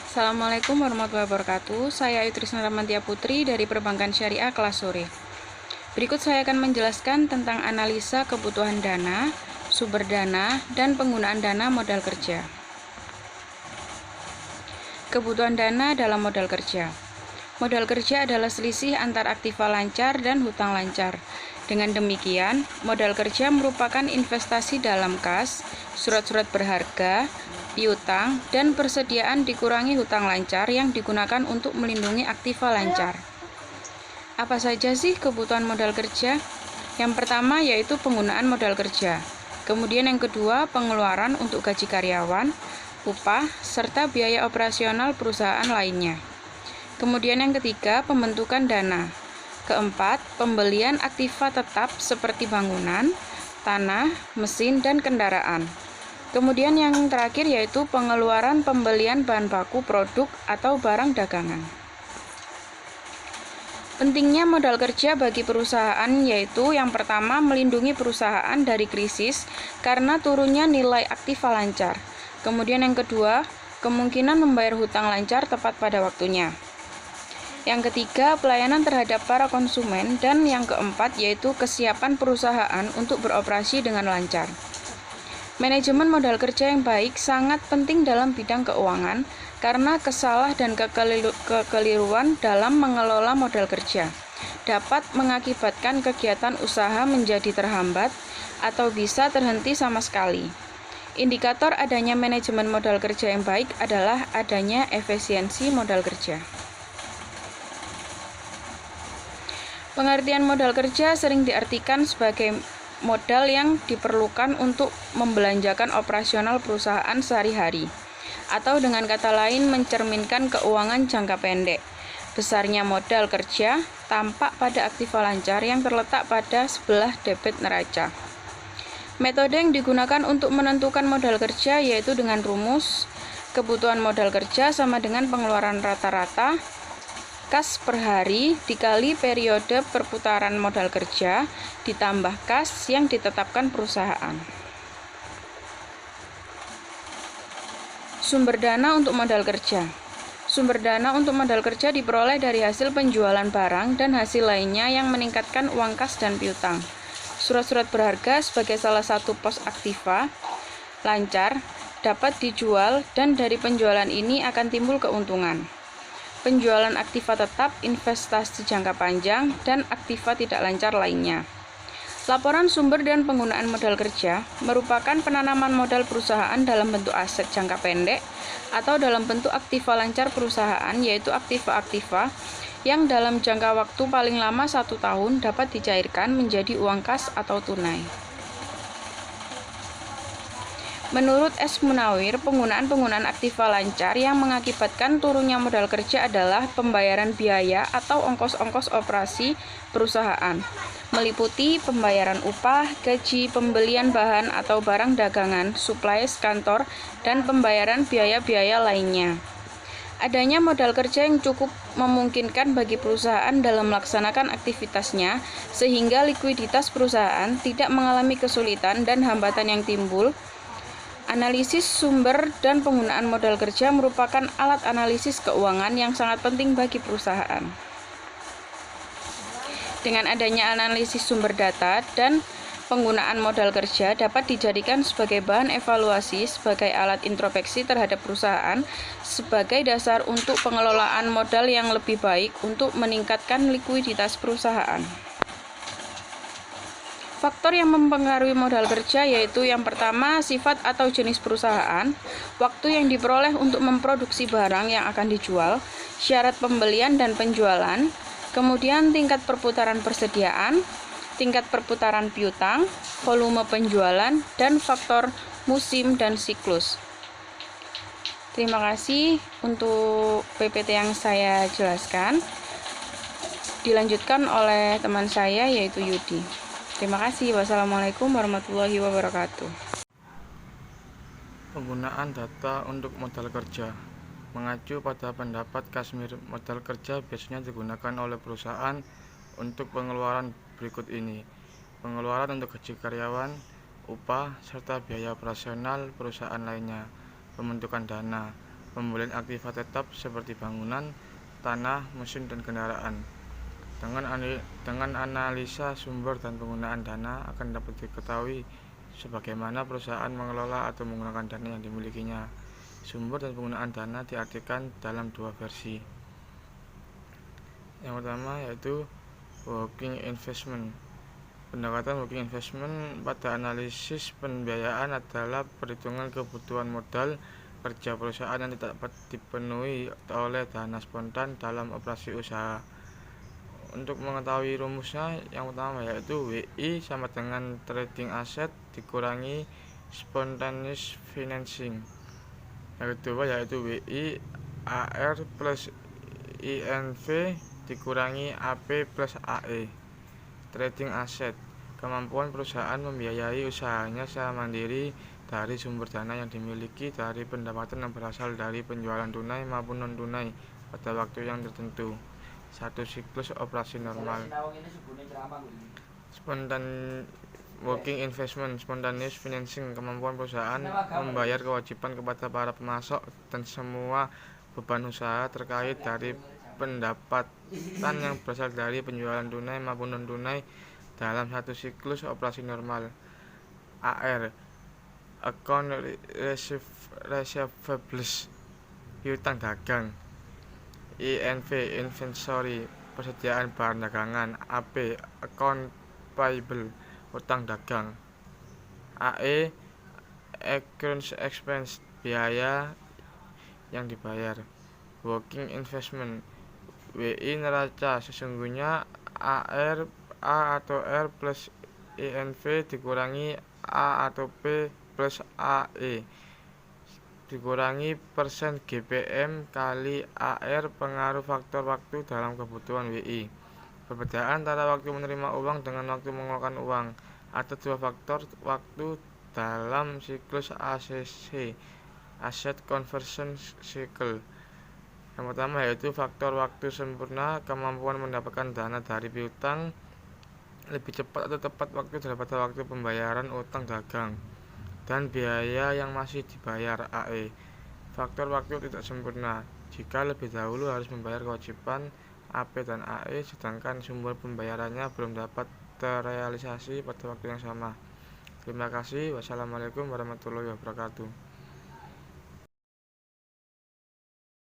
Assalamualaikum warahmatullahi wabarakatuh. Saya Ayu Trisna Ramantia Putri dari Perbankan Syariah kelas sore. Berikut saya akan menjelaskan tentang analisa kebutuhan dana, sumber dana, dan penggunaan dana modal kerja. Kebutuhan dana dalam modal kerja. Modal kerja adalah selisih antar aktiva lancar dan hutang lancar. Dengan demikian, modal kerja merupakan investasi dalam kas, surat-surat berharga, piutang, dan persediaan dikurangi hutang lancar yang digunakan untuk melindungi aktiva lancar. Apa saja sih kebutuhan modal kerja? Yang pertama yaitu penggunaan modal kerja. Kemudian yang kedua, pengeluaran untuk gaji karyawan, upah, serta biaya operasional perusahaan lainnya. Kemudian yang ketiga, pembentukan dana. Keempat, pembelian aktiva tetap seperti bangunan, tanah, mesin, dan kendaraan. Kemudian yang terakhir yaitu pengeluaran pembelian bahan baku produk atau barang dagangan. Pentingnya modal kerja bagi perusahaan yaitu yang pertama melindungi perusahaan dari krisis karena turunnya nilai aktiva lancar. Kemudian yang kedua, kemungkinan membayar hutang lancar tepat pada waktunya. Yang ketiga, pelayanan terhadap para konsumen, dan yang keempat yaitu kesiapan perusahaan untuk beroperasi dengan lancar. Manajemen modal kerja yang baik sangat penting dalam bidang keuangan karena kesalah dan kekeliruan dalam mengelola modal kerja dapat mengakibatkan kegiatan usaha menjadi terhambat atau bisa terhenti sama sekali. Indikator adanya manajemen modal kerja yang baik adalah adanya efisiensi modal kerja. Pengertian modal kerja sering diartikan sebagai modal yang diperlukan untuk membelanjakan operasional perusahaan sehari-hari, atau dengan kata lain mencerminkan keuangan jangka pendek. Besarnya modal kerja tampak pada aktiva lancar yang terletak pada sebelah debit neraca. Metode yang digunakan untuk menentukan modal kerja yaitu dengan rumus kebutuhan modal kerja sama dengan pengeluaran rata-rata kas per hari dikali periode perputaran modal kerja ditambah kas yang ditetapkan perusahaan. Sumber dana untuk modal kerja. Sumber dana untuk modal kerja diperoleh dari hasil penjualan barang dan hasil lainnya yang meningkatkan uang kas dan piutang. Surat-surat berharga sebagai salah satu pos aktiva lancar dapat dijual dan dari penjualan ini akan timbul keuntungan. Penjualan aktiva tetap, investasi jangka panjang, dan aktiva tidak lancar lainnya. Laporan sumber dan penggunaan modal kerja merupakan penanaman modal perusahaan dalam bentuk aset jangka pendek atau dalam bentuk aktiva lancar perusahaan, yaitu aktiva-aktiva yang dalam jangka waktu paling lama 1 tahun dapat dicairkan menjadi uang kas atau tunai. Menurut S. Munawir, penggunaan aktiva lancar yang mengakibatkan turunnya modal kerja adalah pembayaran biaya atau ongkos-ongkos operasi perusahaan, meliputi pembayaran upah, gaji, pembelian bahan atau barang dagangan, supplies kantor, dan pembayaran biaya-biaya lainnya. Adanya modal kerja yang cukup memungkinkan bagi perusahaan dalam melaksanakan aktivitasnya, sehingga likuiditas perusahaan tidak mengalami kesulitan dan hambatan yang timbul. Analisis sumber dan penggunaan modal kerja merupakan alat analisis keuangan yang sangat penting bagi perusahaan. Dengan adanya analisis sumber data dan penggunaan modal kerja dapat dijadikan sebagai bahan evaluasi sebagai alat introspeksi terhadap perusahaan sebagai dasar untuk pengelolaan modal yang lebih baik untuk meningkatkan likuiditas perusahaan. Faktor yang mempengaruhi modal kerja yaitu yang pertama, sifat atau jenis perusahaan, waktu yang diperoleh untuk memproduksi barang yang akan dijual, syarat pembelian dan penjualan, kemudian tingkat perputaran persediaan, tingkat perputaran piutang, volume penjualan, dan faktor musim dan siklus. Terima kasih untuk PPT yang saya jelaskan. Dilanjutkan oleh teman saya yaitu Yudi. Terima kasih. Wassalamualaikum warahmatullahi wabarakatuh. Penggunaan data untuk modal kerja. Mengacu pada pendapat Kashmir, modal kerja biasanya digunakan oleh perusahaan untuk pengeluaran berikut ini: pengeluaran untuk gaji karyawan, upah, serta biaya operasional perusahaan lainnya, pembentukan dana, pembelian aktiva tetap seperti bangunan, tanah, mesin, dan kendaraan. Dengan analisa sumber dan penggunaan dana akan dapat diketahui sebagaimana perusahaan mengelola atau menggunakan dana yang dimilikinya. Sumber dan penggunaan dana diartikan dalam dua versi. Yang pertama yaitu working investment. Pendekatan working investment pada analisis pembiayaan adalah perhitungan kebutuhan modal kerja perusahaan yang tidak dapat dipenuhi oleh dana spontan dalam operasi usaha. Untuk mengetahui rumusnya, yang pertama yaitu WI sama dengan trading asset dikurangi spontaneous financing. Yang kedua yaitu WI AR plus INV dikurangi AP plus AE. Trading asset, kemampuan perusahaan membiayai usahanya secara mandiri dari sumber dana yang dimiliki dari pendapatan yang berasal dari penjualan tunai maupun non-tunai pada waktu yang tertentu. Satu siklus operasi normal. Working investment, spontaneous financing, kemampuan perusahaan membayar kewajiban kepada para pemasok dan semua beban usaha terkait dari pendapatan yang berasal dari penjualan tunai maupun non-tunai dalam satu siklus operasi normal. AR, account receivables, piutang dagang. INV, inventory, persediaan bahan dagangan. AP, account payable, utang dagang. AE, accrued expense, biaya yang dibayar. Working investment, WI neraca, sesungguhnya AR A atau R plus INV dikurangi A atau P plus AE dikurangi persen GPM kali AR pengaruh faktor waktu dalam kebutuhan WI. Perbedaan antara waktu menerima uang dengan waktu mengeluarkan uang. Ada dua faktor waktu dalam siklus ACC, Asset Conversion Cycle. Yang pertama yaitu faktor waktu sempurna, kemampuan mendapatkan dana dari piutang lebih cepat atau tepat waktu daripada waktu pembayaran utang dagang dan biaya yang masih dibayar AE. Faktor waktu tidak sempurna, jika lebih dahulu harus membayar kewajiban AP dan AE sedangkan sumber pembayarannya belum dapat terrealisasi pada waktu yang sama. Terima kasih. Wassalamualaikum warahmatullahi wabarakatuh.